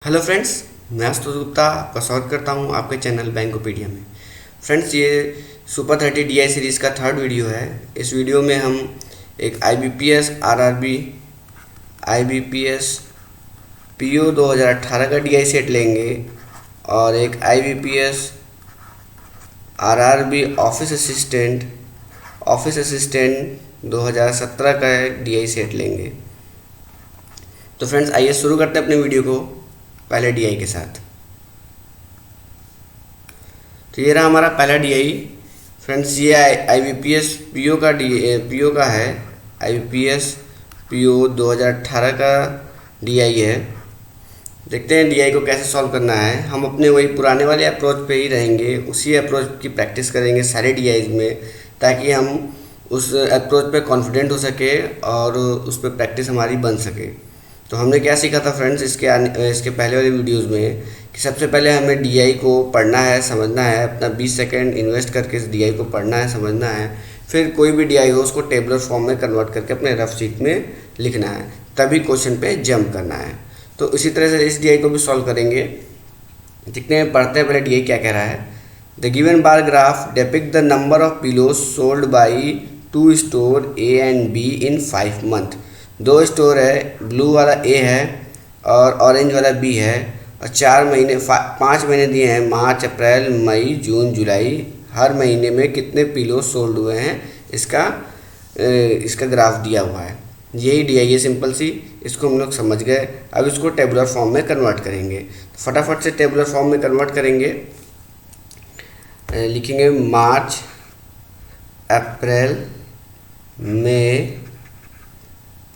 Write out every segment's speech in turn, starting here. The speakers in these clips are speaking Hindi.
हेलो फ्रेंड्स, मैं आशुतोष गुप्ता आपका स्वागत करता हूं आपके चैनल बैंकोपीडिया में। फ्रेंड्स, ये सुपर 30 डीआई सीरीज़ का थर्ड वीडियो है। इस वीडियो में हम एक आईबीपीएस आरआरबी आईबीपीएस पीओ 2018 का डीआई सेट लेंगे और एक आईबीपीएस आरआरबी ऑफिस असिस्टेंट 2017 का डीआई सेट लेंगे। तो फ्रेंड्स, आइए शुरू करते हैं अपने वीडियो को पहले डीआई के साथ। तो ये रहा हमारा पहला डीआई। फ्रेंड्स, ये आईबीपीएस पीओ का है। आईबीपीएस पीओ 2018 का डीआई है। देखते हैं डीआई को कैसे सॉल्व करना है। हम अपने वही पुराने वाले अप्रोच पे ही रहेंगे, उसी अप्रोच की प्रैक्टिस करेंगे सारे डीआईज में, ताकि हम उस अप्रोच पे कॉन्फिडेंट हो सके और उस पर प्रैक्टिस हमारी बन सके। तो हमने क्या सीखा था फ्रेंड्स इसके पहले वाले वीडियोस में कि सबसे पहले हमें डीआई को पढ़ना है, समझना है, अपना 20 सेकंड इन्वेस्ट करके इस डीआई को पढ़ना है, समझना है। फिर कोई भी डीआई हो उसको टेबलर फॉर्म में कन्वर्ट करके अपने रफ शीट में लिखना है, तभी क्वेश्चन पे जंप करना है। तो इसी तरह से इस डीआई को भी सॉल्व करेंगे। जितने हैं पढ़ते हैं पहले डीआई क्या कह रहा है। The given bar graph depict the number of pillows sold by two store A and B in 5 month. दो स्टोर है, ब्लू वाला ए है और ऑरेंज वाला बी है, और 5 महीने दिए हैं, मार्च, अप्रैल, मई, जून, जुलाई। हर महीने में कितने पिलो सोल्ड हुए हैं इसका ग्राफ दिया हुआ है। यही डीआई है, सिंपल सी। इसको हम लोग समझ गए। अब इसको टेबुलर फॉर्म में कन्वर्ट करेंगे। तो फटाफट से टेबुलर फॉर्म में कन्वर्ट करेंगे। लिखेंगे मार्च, अप्रैल, मई,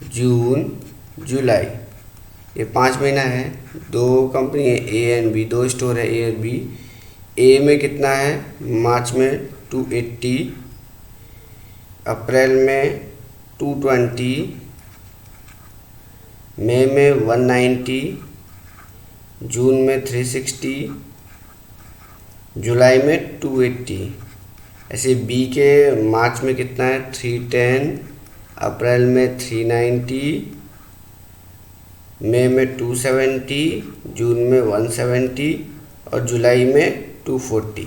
जून, जुलाई। ये 5 महीना है। दो कंपनी है, ए एंड बी, दो स्टोर है, ए और बी। ए में कितना है, मार्च में 280, अप्रैल में 220, मई में 190, जून में 360, जुलाई में 280। ऐसे बी के मार्च में कितना है, 310, अप्रैल में 390, मई में 270, जून में 170 और जुलाई में 240।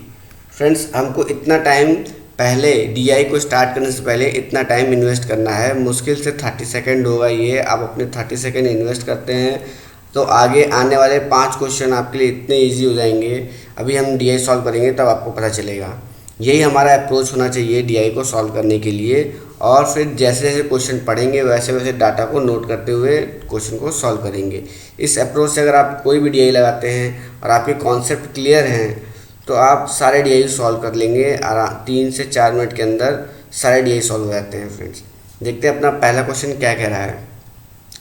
फ्रेंड्स, हमको इतना टाइम पहले डीआई को स्टार्ट करने से पहले इतना टाइम इन्वेस्ट करना है। मुश्किल से 30 सेकेंड होगा ये। आप अपने 30 सेकेंड इन्वेस्ट करते हैं तो आगे आने वाले 5 क्वेश्चन आपके लिए इतने ईजी हो जाएंगे। अभी हम डीआई सॉल्व करेंगे तब आपको पता चलेगा। यही हमारा अप्रोच होना चाहिए डीआई को सॉल्व करने के लिए। और फिर जैसे जैसे क्वेश्चन पढ़ेंगे वैसे वैसे डाटा को नोट करते हुए क्वेश्चन को सॉल्व करेंगे। इस अप्रोच से अगर आप कोई भी डीआई लगाते हैं और आपके कॉन्सेप्ट क्लियर हैं तो आप सारे डीआई सॉल्व कर लेंगे। 3 से 4 मिनट के अंदर सारे डीआई सॉल्व हो जाते हैं। फ्रेंड्स, देखते हैं अपना पहला क्वेश्चन क्या कह रहा है।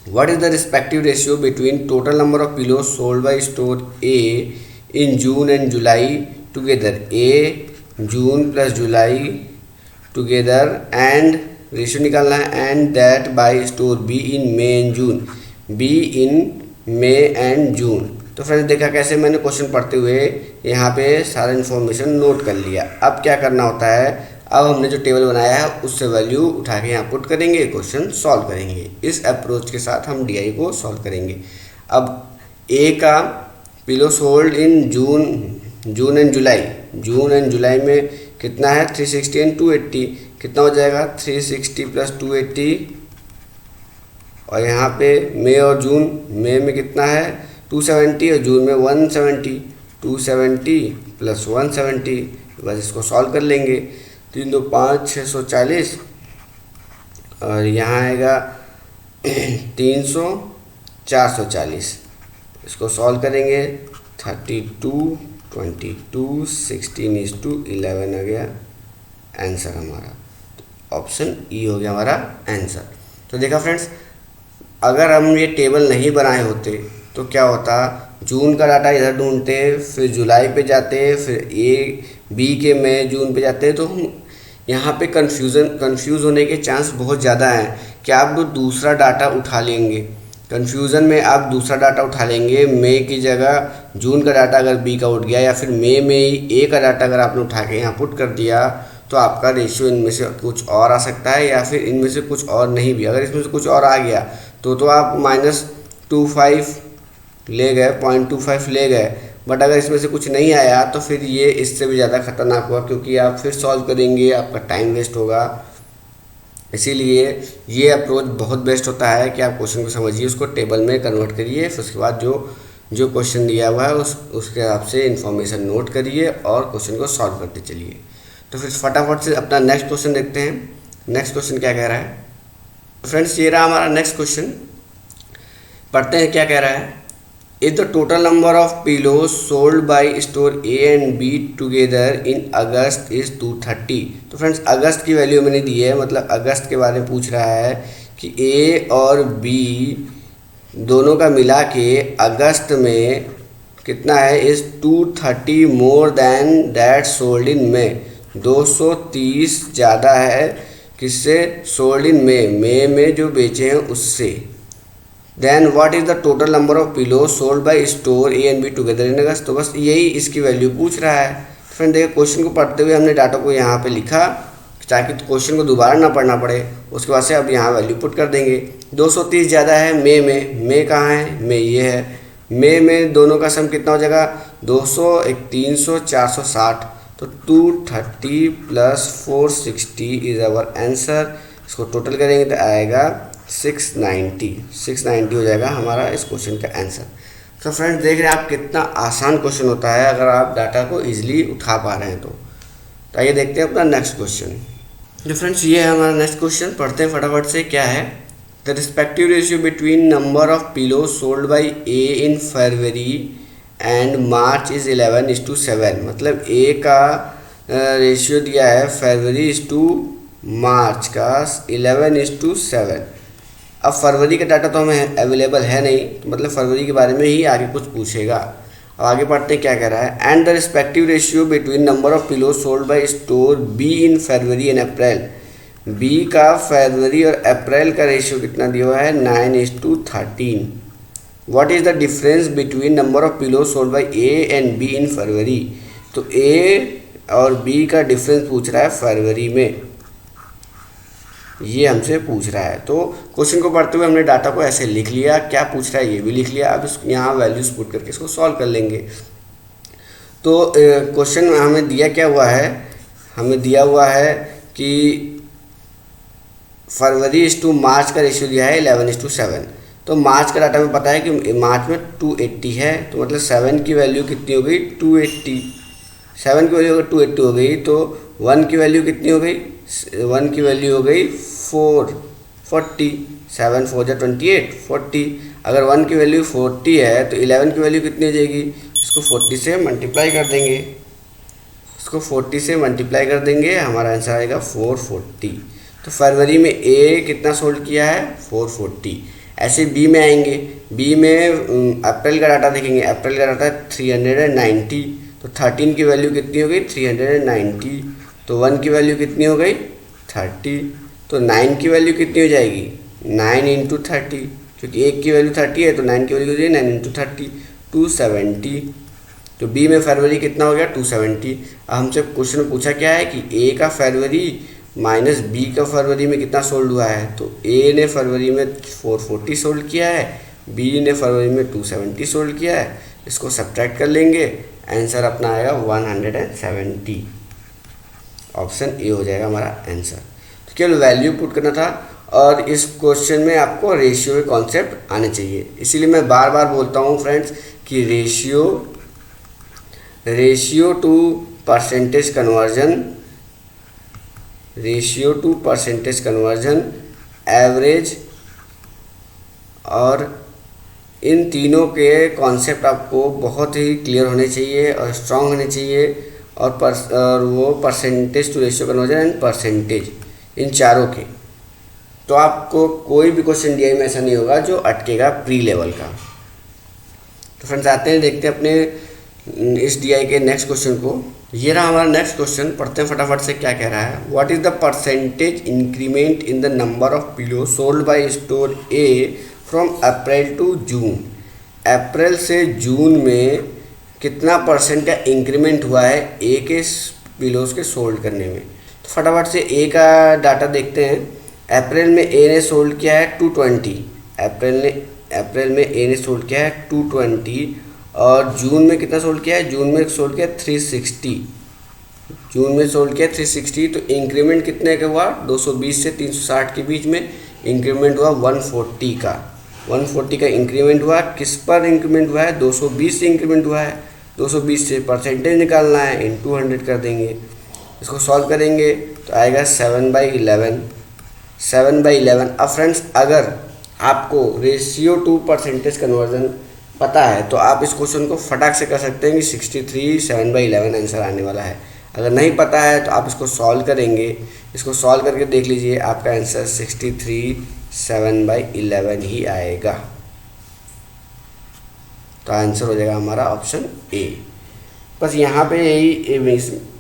What is the respective ratio between total number of pillow sold by store A in June and July together. A June plus July together and ratio निकालना है, and that by store B in May and June, B in May and June. तो फ्रेंड्स, देखा कैसे मैंने क्वेश्चन पढ़ते हुए यहाँ पे सारा इन्फॉर्मेशन नोट कर लिया। अब क्या करना होता है, अब हमने जो टेबल बनाया है उससे वैल्यू उठा के यहाँ पुट करेंगे, क्वेश्चन सॉल्व करेंगे। इस अप्रोच के साथ हम डीआई को सॉल्व करेंगे। अब ए का pillow sold in June and July में कितना है, 360 एंड 280। कितना हो जाएगा, 360 प्लस 280। और यहाँ पे मई और जून, मई में कितना है, 270 और जून में 170। 270 प्लस 170, बस इसको सॉल्व कर लेंगे। 3 2 5 640 और यहाँ आएगा 300 440। इसको सॉल्व करेंगे। 32 22 16:11 आ गया आंसर हमारा। ऑप्शन ई हो गया हमारा आंसर। तो देखा फ्रेंड्स, अगर हम ये टेबल नहीं बनाए होते तो क्या होता, जून का डाटा इधर ढूंढते, फिर जुलाई पे जाते, फिर ए बी के मई जून पे जाते, तो हम यहाँ पे कंफ्यूज होने के चांस बहुत ज़्यादा हैं कि आप दूसरा डाटा उठा लेंगे। कन्फ्यूज़न में आप दूसरा डाटा उठा लेंगे। मई की जगह जून का डाटा अगर बी का उठ गया, या फिर मई में ही ए का डाटा अगर आपने उठा के यहाँ पुट कर दिया, तो आपका रेशियो इनमें से कुछ और आ सकता है, या फिर इनमें से कुछ और नहीं भी। अगर इसमें से कुछ और आ गया तो आप -25 ले गए, 0.25 ले गए, बट अगर इसमें से कुछ नहीं आया तो फिर ये इससे भी ज़्यादा खतरनाक हुआ, क्योंकि आप फिर सॉल्व करेंगे, आपका टाइम वेस्ट होगा। इसीलिए ये अप्रोच बहुत बेस्ट होता है कि आप क्वेश्चन को समझिए, उसको टेबल में कन्वर्ट करिए, फिर उसके बाद जो क्वेश्चन दिया हुआ है उसके हिसाब से इन्फॉर्मेशन नोट करिए और क्वेश्चन को सॉल्व करते चलिए। तो फिर फटाफट से अपना नेक्स्ट क्वेश्चन देखते हैं। नेक्स्ट क्वेश्चन क्या कह रहा है फ्रेंड्स, ये रहा हमारा नेक्स्ट क्वेश्चन। पढ़ते हैं क्या कह रहा है। If the total number of pillows sold by store A and B together in August is 230। तो फ्रेंड्स अगस्त की वैल्यू मैंने दी है, मतलब अगस्त के बारे में पूछ रहा है कि ए और बी दोनों का मिला के अगस्त में कितना है, is 230 more than that sold in May. 230 ज़्यादा है किससे, सोल्ड इन मे में जो बेचे हैं उससे। Then what is the total number of pillow sold by store A and B together in August. तो बस यही इसकी वैल्यू पूछ रहा है। फ्रेंड देखिए क्वेश्चन को पढ़ते हुए हमने डाटा को यहाँ पे लिखा ताकि क्वेश्चन को दोबारा ना पढ़ना पड़े। उसके बाद से अब यहाँ वैल्यू पुट कर देंगे। 230 ज़्यादा है मे कहाँ है, मे ये है। मे में दोनों का सम कितना हो जाएगा, 200 एक 300 460। तो 230 प्लस 460 इज आवर आंसर। इसको टोटल करेंगे तो आएगा 690 हो जाएगा हमारा इस क्वेश्चन का आंसर। तो फ्रेंड्स देख रहे हैं आप कितना आसान क्वेश्चन होता है अगर आप डाटा को इजीली उठा पा रहे हैं तो। आइए देखते हैं अपना नेक्स्ट क्वेश्चन। तो फ्रेंड्स ये है हमारा नेक्स्ट क्वेश्चन, पढ़ते हैं फटाफट से। क्या है, the respective ratio between number of pillow sold by A in February and March is 11:7। मतलब ए का रेशियो दिया है फरवरी टू मार्च का 11:7। अब फरवरी का डाटा तो हमें अवेलेबल है नहीं, तो मतलब फरवरी के बारे में ही आगे कुछ पूछेगा। अब आगे पढ़ते हैं क्या कह रहा है। And the respective ratio between number of pillow sold by store B in February and April. B का फरवरी और अप्रैल का रेशियो कितना दिया हुआ है, 9:13। What is the difference between number of pillow sold by A and B in February. तो ए और बी का डिफरेंस पूछ रहा है फरवरी में, ये हमसे पूछ रहा है। तो क्वेश्चन को पढ़ते हुए हमने डाटा को ऐसे लिख लिया, क्या पूछ रहा है ये भी लिख लिया। अब यहाँ वैल्यूज पुट करके इसको सॉल्व कर लेंगे। तो क्वेश्चन हमें दिया क्या हुआ है, हमें दिया हुआ है कि फरवरी टू मार्च का रेशियो दिया है 11:7। तो मार्च का डाटा में पता है कि मार्च में 280 है, तो मतलब 7 की वैल्यू कितनी हो गई, 280। 7 की वैल्यू अगर 280 हो गई तो 1 की वैल्यू कितनी हो गई, 1 की वैल्यू हो गई 440। 7 4 जा 28 40। अगर 1 की वैल्यू 40 है तो 11 की वैल्यू कितनी हो जाएगी, इसको 40 से मल्टीप्लाई कर देंगे। इसको 40 से मल्टीप्लाई कर देंगे, हमारा आंसर आएगा 440। तो फरवरी में ए कितना सोल्ड किया है, 440। ऐसे बी में आएंगे, बी में अप्रैल का डाटा देखेंगे। अप्रैल का डाटा 390। तो 13 की वैल्यू कितनी हो गई, 390। तो 1 की वैल्यू कितनी हो गई, 30। तो 9 की वैल्यू कितनी हो जाएगी, 9 × 30, क्योंकि 1 की वैल्यू 30 है तो 9 की वैल्यू हो जाएगी 9 × 30, 270। तो बी में फरवरी कितना हो गया, 270। अब हमसे क्वेश्चन में पूछा क्या है कि ए का फरवरी माइनस बी का फरवरी में कितना सोल्ड हुआ है। तो ए ने फरवरी में 440 सोल्ड किया है, बी ने फरवरी में 270 सोल्ड किया है। इसको सब्ट्रैक्ट कर लेंगे, आंसर अपना आएगा 170। ऑप्शन ए हो जाएगा हमारा आंसर। तो केवल वैल्यू पुट करना था और इस क्वेश्चन में आपको रेशियो के कॉन्सेप्ट आने चाहिए। इसीलिए मैं बार बार बोलता हूँ फ्रेंड्स कि ratio two percentage conversion, average, और इन तीनों के कॉन्सेप्ट आपको बहुत ही क्लियर होने चाहिए और स्ट्रांग होने चाहिए। और वो percentage to ratio conversion and percentage, इन चारों के। तो आपको कोई भी क्वेश्चन डीआई में ऐसा नहीं होगा जो अटकेगा प्री लेवल का। तो फ्रेंड्स आते हैं, देखते हैं अपने इस डीआई के नेक्स्ट क्वेश्चन को। ये रहा हमारा नेक्स्ट क्वेश्चन, पढ़ते हैं फटाफट से क्या कह रहा है। What is the percentage increment in the number of pillow sold by store A from April to June. अप्रैल से जून में कितना परसेंट का इंक्रीमेंट हुआ है ए के पिलोज के सोल्ड करने में। तो फटाफट से ए का डाटा देखते हैं। अप्रैल में ए ने सोल्ड किया है 220। अप्रैल में ए ने सोल्ड किया है 220 और जून में कितना सोल्ड किया है, जून में सोल्ड किया 360, जून में सोल्ड किया 360। तो इंक्रीमेंट कितने का हुआ, 220 से 360 के बीच में इंक्रीमेंट हुआ 140 का, 140 का इंक्रीमेंट हुआ। किस पर इंक्रीमेंट हुआ है, 220 से इंक्रीमेंट हुआ है, 220 से परसेंटेज निकालना है, इनटू 100 कर देंगे। इसको सॉल्व करेंगे तो आएगा 7/11, 7/11। अब फ्रेंड्स अगर आपको रेशियो टू परसेंटेज कन्वर्जन पता है तो आप इस क्वेश्चन को फटाक से कर सकते हैं कि 63 7/11 आंसर आने वाला है। अगर नहीं पता है तो आप इसको सॉल्व करेंगे, इसको सॉल्व करके देख लीजिए, आपका आंसर 63 7/11 ही आएगा। तो आंसर हो जाएगा हमारा ऑप्शन ए। बस यहाँ पे यही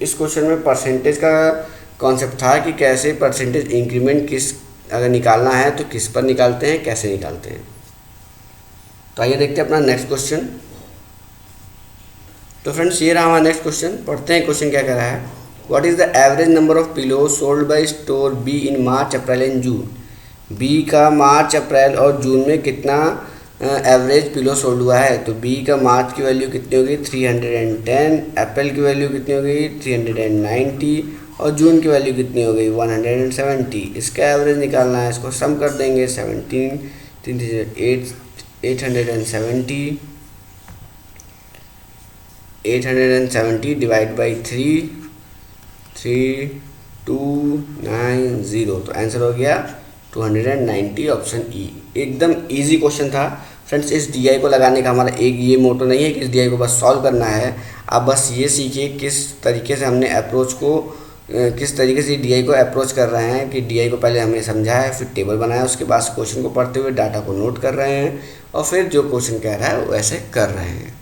इस क्वेश्चन में परसेंटेज का कॉन्सेप्ट था कि कैसे परसेंटेज इंक्रीमेंट किस अगर निकालना है तो किस पर निकालते हैं, कैसे निकालते हैं। तो आइए देखते हैं अपना नेक्स्ट क्वेश्चन। तो फ्रेंड्स ये रहा हमारा नेक्स्ट क्वेश्चन। पढ़ते हैं क्वेश्चन क्या कह रहा है। What is the average number of pillow sold by store B in March April and June. B का मार्च अप्रैल और जून में कितना एवरेज पिलो सोल्ड हुआ है। तो बी का मार्च की वैल्यू कितनी होगी 310, अप्रैल की वैल्यू कितनी होगी 390 और जून की वैल्यू कितनी हो गई 170। इसका एवरेज निकालना है, इसको सम कर देंगे 17 870 870 डिवाइड बाई 3290। तो आंसर हो गया 290, ऑप्शन ई। एकदम इजी क्वेश्चन था फ्रेंड्स। इस डीआई को लगाने का हमारा एक ये मोटो नहीं है कि इस डीआई को बस सॉल्व करना है। आप बस ये सीखिए किस तरीके से हमने अप्रोच को किस तरीके से डीआई को अप्रोच कर रहे हैं कि डीआई को पहले हमने समझा है, फिर टेबल बनाया, उसके बाद क्वेश्चन को पढ़ते हुए डाटा को नोट कर रहे हैं और फिर जो क्वेश्चन कह रहा है वो ऐसे कर रहे हैं।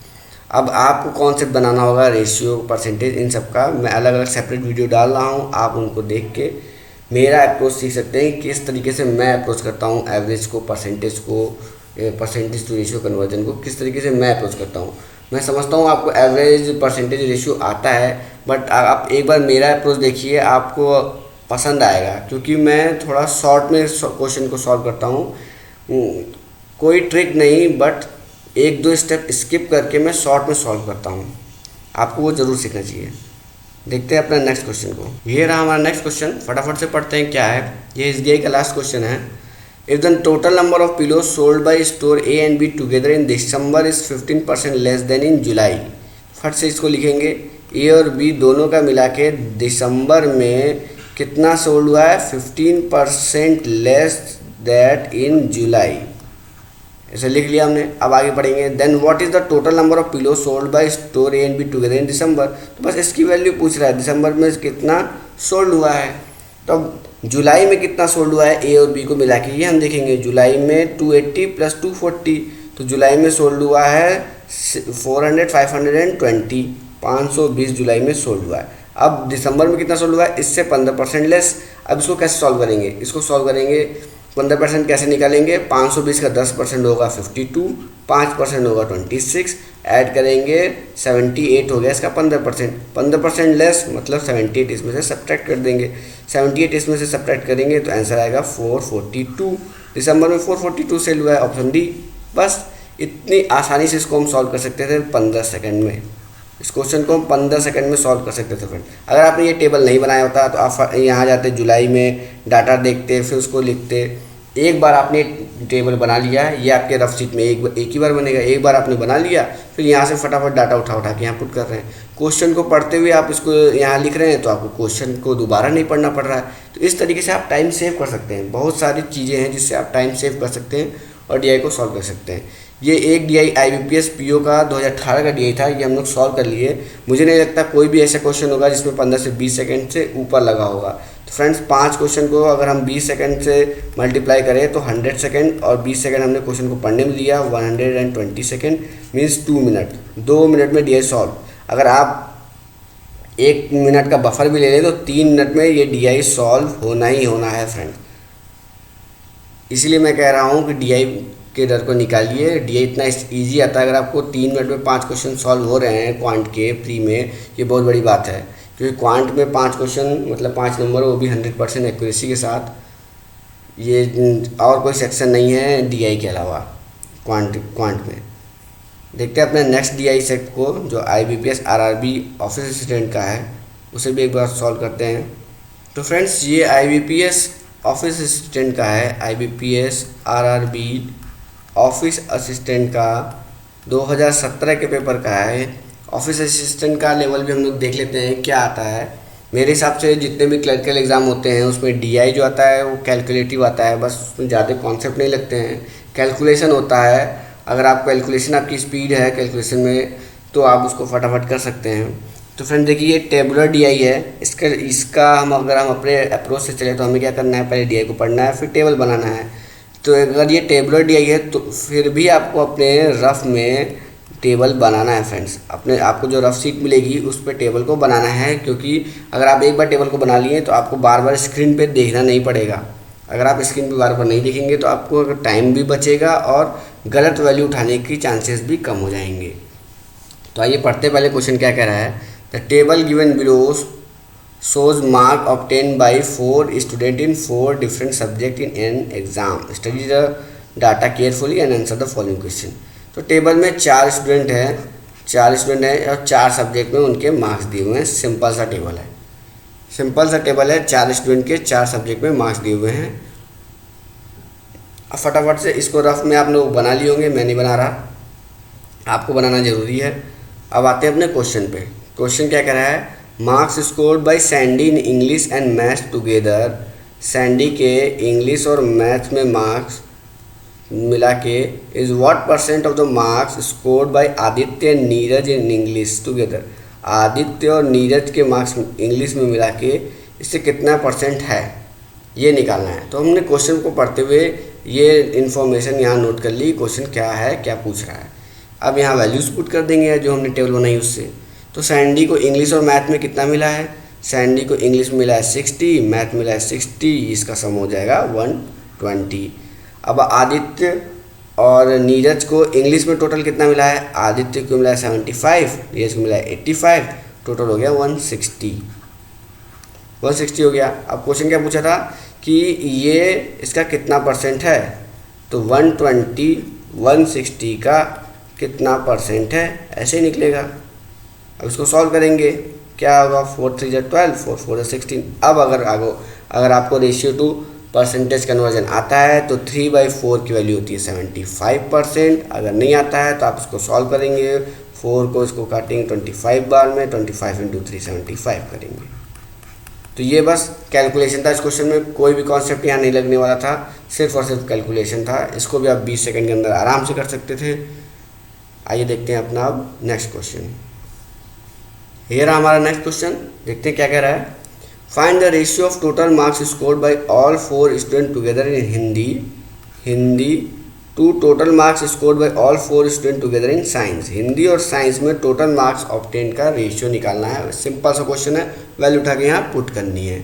अब आपको कॉन्सेप्ट बनाना होगा, रेशियो, परसेंटेज, इन सब का मैं अलग अलग सेपरेट वीडियो डाल रहा हूँ। आप उनको देख के मेरा अप्रोच सीख सकते हैं किस तरीके से मैं अप्रोच करता हूँ एवरेज को, परसेंटेज को, परसेंटेज टू रेशियो कन्वर्जन को किस तरीके से मैं अप्रोच करता हूँ। मैं समझता हूँ आपको एवरेज परसेंटेज रेशियो आता है, बट आप एक बार मेरा अप्रोच देखिए, आपको पसंद आएगा क्योंकि मैं थोड़ा शॉर्ट में क्वेश्चन को सॉल्व करता हूँ। कोई ट्रिक नहीं, बट एक दो स्टेप स्किप करके मैं शॉर्ट में सॉल्व करता हूँ। आपको वो ज़रूर सीखना चाहिए। देखते हैं अपना नेक्स्ट क्वेश्चन को। ये रहा हमारा नेक्स्ट क्वेश्चन, फटाफट से पढ़ते हैं क्या है। ये एसबीआई का लास्ट क्वेश्चन है। If the total number of pillows sold by store A and B together in December is 15% less than in July. फट से इसको लिखेंगे, ए और बी दोनों का मिला के दिसंबर में कितना सोल्ड हुआ है 15% लेस दैट इन जुलाई। ऐसे लिख लिया हमने। अब आगे पढ़ेंगे। Then what is the total number of pillow sold by store A and B together in December. तो बस इसकी वैल्यू पूछ रहा है, दिसंबर में कितना सोल्ड हुआ है। तो अब जुलाई में कितना सोल्ड हुआ है ए और बी को मिला के ये हम देखेंगे। जुलाई में 280 + 240, तो जुलाई में सोल्ड हुआ है 400 520, 520 जुलाई में सोल्ड हुआ है। अब दिसंबर में कितना सोल्ड हुआ है, इससे 15% लेस। अब इसको कैसे सॉल्व करेंगे, इसको सॉल्व करेंगे 15% कैसे निकालेंगे। 520 का 10% होगा 52, 5% होगा 26, ऐड करेंगे 78 हो गया इसका 15%। 15% लेस मतलब 78 इसमें से सब्ट्रैक्ट कर देंगे। 78 इसमें से सब्ट्रैक्ट करेंगे तो आंसर आएगा 442। दिसंबर में 442 सेल हुआ है, ऑप्शन डी। बस इतनी आसानी से इसको हम सॉल्व कर सकते थे 15 सेकंड में। इस क्वेश्चन को हम 15 सेकंड में सॉल्व कर सकते थे फ्रेंड। अगर आपने ये टेबल नहीं बनाया होता तो आप यहाँ जाते जुलाई में, डाटा देखते, फिर उसको लिखते। एक बार आपने टेबल बना लिया, ये आपके रफ शीट में एक ही बार बनेगा। एक बार आपने बना लिया, फिर यहाँ से फटाफट डाटा उठा के यहाँ पुट कर रहे हैं। क्वेश्चन को पढ़ते हुए आप इसको यहाँ लिख रहे हैं तो आपको क्वेश्चन को दोबारा नहीं पढ़ना पड़ रहा है। तो इस तरीके से आप टाइम सेव कर सकते हैं। बहुत सारी चीज़ें हैं जिससे आप टाइम सेव कर सकते हैं और डीआई को सॉल्व कर सकते हैं। ये एक डीआई आईबीपीएस पीओ का 2018 का डीआई था, ये हम लोग सॉल्व कर लिए। मुझे नहीं लगता कोई भी ऐसा क्वेश्चन होगा जिसमें 15 से 20 सेकंड से ऊपर लगा होगा। तो फ्रेंड्स 5 क्वेश्चन को अगर हम 20 सेकंड से मल्टीप्लाई करें तो 100 सेकंड, और 20 सेकंड हमने क्वेश्चन को पढ़ने में दिया, 120 सेकंड मीन्स 2 मिनट। 2 मिनट में डीआई सॉल्व। अगर आप 1 मिनट का बफर भी ले लें तो 3 मिनट में ये डीआई सॉल्व होना ही होना है फ्रेंड। इसीलिए मैं कह रहा हूँ कि डीआई के डर को निकालिए। डीआई इतना इजी आता है। अगर आपको 3 मिनट में 5 क्वेश्चन सॉल्व हो रहे हैं क्वांट के प्री में, ये बहुत बड़ी बात है। क्योंकि क्वांट में 5 क्वेश्चन मतलब 5 नंबर, वो भी 100% एक्यूरेसी के साथ। ये और कोई सेक्शन नहीं है डीआई के अलावा। क्वांट में। देखते हैं अपने नेक्स्ट DI सेट को जो IBPS RRB ऑफिस असिस्टेंट का है, उसे भी एक बार सॉल्व करते हैं। तो फ्रेंड्स ये IBPS ऑफिस असिस्टेंट का है, IBPS RRB ऑफिस असिस्टेंट का 2017 के पेपर का है। ऑफिस असिस्टेंट का लेवल भी हम लोग देख लेते हैं क्या आता है। मेरे हिसाब से जितने भी क्लर्कल एग्ज़ाम होते हैं उसमें DI जो आता है वो कैलकुलेटिव आता है, बस उसमें ज़्यादा कॉन्सेप्ट नहीं लगते हैं, कैलकुलेशन होता है। अगर आप कैलकुलेशन आपकी स्पीड है कैलकुलेशन में तो आप उसको फटाफट कर सकते हैं। तो फ्रेंड देखिए ये टेबुलर DI है, इसका अगर हम अपने अप्रोच से चले तो हमें क्या करना है, पहले DI को पढ़ना है फिर टेबल बनाना है। तो अगर ये टेबुलर DI है तो फिर भी आपको अपने रफ में टेबल बनाना है फ्रेंड्स। अपने आपको जो रफ शीट मिलेगी उस पर टेबल को बनाना है, क्योंकि अगर आप एक बार टेबल को बना लिए तो आपको बार बार स्क्रीन पे देखना नहीं पड़ेगा। अगर आप स्क्रीन पे बार बार नहीं देखेंगे तो आपको टाइम भी बचेगा और गलत वैल्यू उठाने की चांसेस भी कम हो जाएंगे। तो आइए पढ़ते पहले क्वेश्चन क्या कह रहा है। The table given below shows mark obtained by 4 students in 4 different subjects in an exam. Study the data carefully and answer the following question. तो टेबल में 4 स्टूडेंट हैं और 4 सब्जेक्ट में उनके मार्क्स दिए हुए हैं। सिंपल सा टेबल है, 4 स्टूडेंट के 4 सब्जेक्ट में मार्क्स दिए हुए हैं। अब फटाफट से इसको रफ में आप लोग बना लिए होंगे, मैं नहीं बना रहा, आपको बनाना ज़रूरी है। अब आते हैं अपने क्वेश्चन पे। क्वेश्चन क्या कह रहा है, marks scored bye Sandy in English and maths together. Sandy के इंग्लिश और मैथ्स में मार्क्स मिला के is what percent of the marks scored by Aditya and Neeraj in English together. Aditya और नीरज के मार्क्स इंग्लिश में मिला के इससे कितना परसेंट है ये निकालना है। तो हमने क्वेश्चन को पढ़ते हुए ये इन्फॉर्मेशन यहाँ नोट कर ली, क्वेश्चन क्या है, क्या पूछ रहा है। अब यहाँ वैल्यूज़ पुट कर देंगे जो हमने टेबल बनाई उससे। तो सैंडी को इंग्लिश और मैथ में कितना मिला है, सैंडी को इंग्लिश में मिला है 60, मैथ मिला है 60, इसका सम हो जाएगा 120। अब आदित्य और नीरज को इंग्लिश में टोटल कितना मिला है, आदित्य को मिला है 75, नीरज को मिला है 85, टोटल हो गया 160 हो गया। अब क्वेश्चन क्या पूछा था कि ये इसका कितना परसेंट है, तो 120 160 का कितना परसेंट है, ऐसे ही निकलेगा। अब इसको सॉल्व करेंगे, क्या होगा, 4 3 12, 4 4 16। अब अगर आपको रेशियो टू परसेंटेज कन्वर्जन आता है तो 3/4 की वैल्यू होती है 75%। अगर नहीं आता है तो आप इसको सॉल्व करेंगे, 4 को इसको काटेंगे 25 बार में, 25 × 3 75 करेंगे। तो ये बस कैलकुलेशन था, इस क्वेश्चन में कोई भी कॉन्सेप्ट यहाँ नहीं लगने वाला था, सिर्फ और सिर्फ कैलकुलेशन था। इसको भी आप 20 सेकंड के अंदर आराम से कर सकते थे। आइए देखते हैं अपना अब नेक्स्ट क्वेश्चन। ये रहा हमारा नेक्स्ट क्वेश्चन, देखते हैं क्या कह रहा है। Find the ratio of total marks scored by all 4 student together in Hindi to total marks scored by all 4 student together in science. Hindi और साइंस में टोटल मार्क्स ऑब्टेन का रेशियो निकालना है। सिंपल सा क्वेश्चन है, वैल्यू उठा के यहाँ पुट करनी है।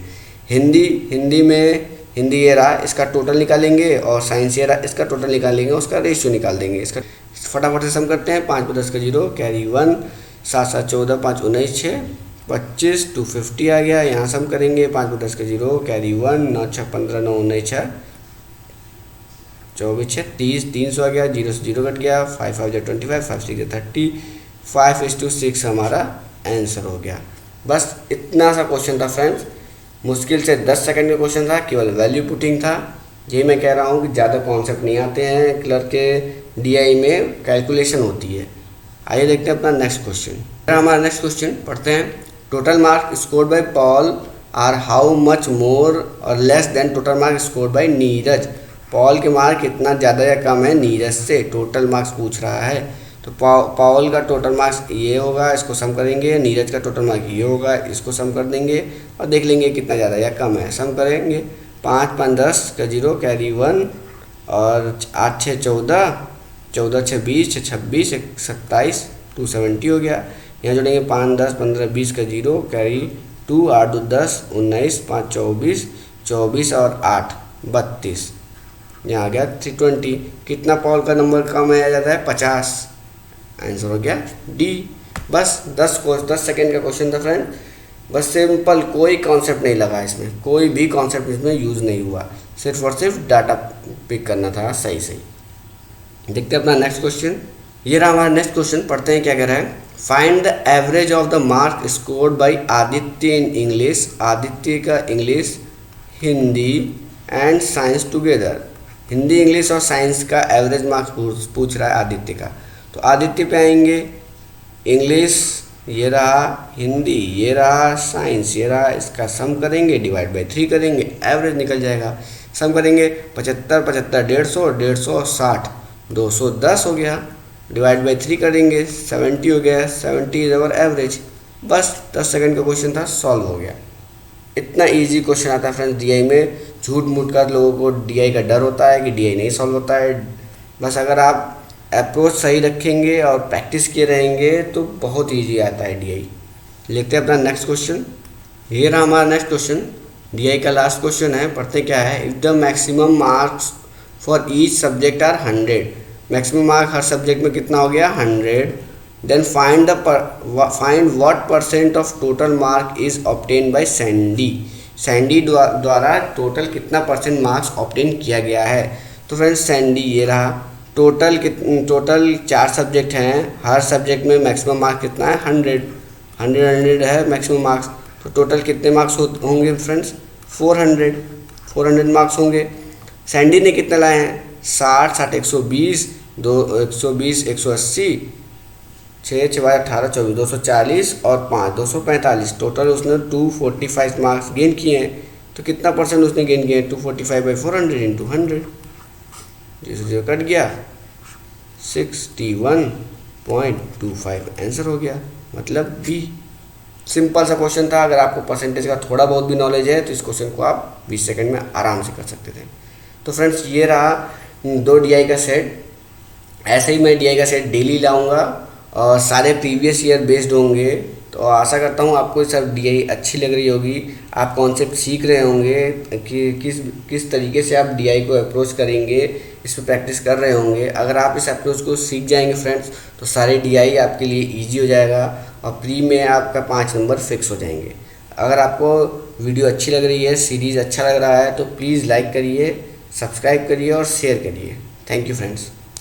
हिंदी ये रहा, इसका टोटल निकालेंगे, और साइंस ये रहा, इसका टोटल निकालेंगे, उसका रेशियो निकाल देंगे। इसका फटाफट से सम करते हैं। 5 × 10 का 0, कैरी 1, 7 7 14, 5 19 6 25, 250 आ गया। यहाँ सम करेंगे, 5 × 10 का 0, कैरी 1, 9 6 15 9 19 6 24 6 30, 300 आ गया, 0 से 0 कट गया, 5 5 25, 5 6 30, 5:6 हमारा आंसर हो गया। बस इतना सा क्वेश्चन था फ्रेंड्स, मुश्किल से 10 सेकंड का क्वेश्चन था, केवल वैल्यू पुटिंग था। यही मैं कह रहा हूँ कि ज़्यादा कॉन्सेप्ट नहीं आते हैं, क्लर्क के DI में कैलकुलेशन होती है। आइए देखते हैं अपना नेक्स्ट क्वेश्चन। हमारा नेक्स्ट क्वेश्चन पढ़ते हैं। Total mark scored by Paul are how much more और less than total mark scored by Neeraj. Paul के मार्क कितना ज़्यादा या कम है नीरज से, टोटल मार्क्स पूछ रहा है। तो पॉल का टोटल मार्क्स ये होगा, इसको सम करेंगे। नीरज का टोटल मार्क ये होगा, इसको सम कर देंगे और देख लेंगे कितना ज़्यादा या कम है। सम करेंगे, 5 5 10 का 0, कैरी 1, और 8 6 14, 14 6 20, 6 26, 27, 270 हो गया। यहाँ जोड़ेंगे 5 10 15 20 का 0, कैरी 2, 8 2 10, 19, 5 24, 24 और 8 32, यहाँ आ गया 320। कितना पॉल का नंबर कम है जाता है, 50। आंसर हो गया D। बस 10 सेकेंड का क्वेश्चन था फ्रेंड, बस सिंपल, कोई कॉन्सेप्ट नहीं लगा इसमें, कोई भी कॉन्सेप्ट इसमें यूज़ नहीं हुआ, सिर्फ और सिर्फ डाटा पिक करना था सही। देखते हैं अपना नेक्स्ट क्वेश्चन। ये रहा हमारा नेक्स्ट क्वेश्चन, पढ़ते हैं क्या कह रहा है। Find the average of the mark scored by Aditya in English. Aditya का English, Hindi and science together. Hindi, English और साइंस का एवरेज मार्क्स पूछ रहा है आदित्य का। तो आदित्य पे आएंगे, इंग्लिश ये रहा, हिंदी ये रहा, साइंस ये रहा, इसका सम करेंगे, डिवाइड बाय 3 करेंगे, एवरेज निकल जाएगा। सम करेंगे 75 75 150, 150 60, 210 हो गया। डिवाइड बाय 3 करेंगे 70 हो गया, 70 इज अवर एवरेज। बस 10 सेकंड का क्वेश्चन था, सॉल्व हो गया। इतना इजी क्वेश्चन आता है फ्रेंड्स डीआई में। झूठ मूठ कर लोगों को डीआई का डर होता है कि डीआई नहीं सॉल्व होता है। बस अगर आप अप्रोच सही रखेंगे और प्रैक्टिस किए रहेंगे तो बहुत इजी आता है डीआई। लिखते हैं अपना नेक्स्ट क्वेश्चन। ये रहा हमारा नेक्स्ट क्वेश्चन, डीआई का लास्ट क्वेश्चन है। पढ़ते क्या है। If the maximum marks for each subject are 100, maximum mark हर सब्जेक्ट में कितना हो गया 100, then find what percent of total mark is obtain by Sandy. Sandy द्वारा टोटल कितना परसेंट मार्क्स ऑब्टेन किया गया है। तो फ्रेंड्स सैंडी ये रहा, टोटल 4 सब्जेक्ट हैं, हर सब्जेक्ट में मैक्सिमम मार्क्स कितना है 100 है मैक्सिमम मार्क्स। तो टोटल कितने मार्क्स होंगे फ्रेंड्स 400 मार्क्स होंगे। सैंडी ने कितने लाए हैं 60 60 120 120 180 6 6 18 24 240 और 5 245, टोटल उसने 245 मार्क्स गेन किए हैं। तो कितना परसेंट उसने गेन किए हैं 245 बाई 400 इंटू 100, जो कट गया 61.25 आंसर हो गया, मतलब बी। सिंपल सा क्वेश्चन था। अगर आपको परसेंटेज का थोड़ा बहुत भी नॉलेज है तो इस क्वेश्चन को आप 20 सेकंड में आराम से कर सकते थे। तो फ्रेंड्स ये रहा 2 डीआई का सेट। ऐसे ही मैं डीआई का सेट डेली लाऊंगा और सारे प्रीवियस ईयर बेस्ड होंगे। तो आशा करता हूँ आपको सब डीआई अच्छी लग रही होगी, आप कॉन्सेप्ट सीख रहे होंगे कि किस तरीके से आप डीआई को अप्रोच करेंगे, इस पर प्रैक्टिस कर रहे होंगे। अगर आप इस अप्रोच को सीख जाएंगे फ्रेंड्स तो सारे डीआई आपके लिए इजी हो जाएगा और प्री में आपका 5 नंबर फिक्स हो जाएंगे। अगर आपको वीडियो अच्छी लग रही है, सीरीज़ अच्छा लग रहा है तो प्लीज़ लाइक करिए, सब्सक्राइब करिए और शेयर करिए। Thank you friends.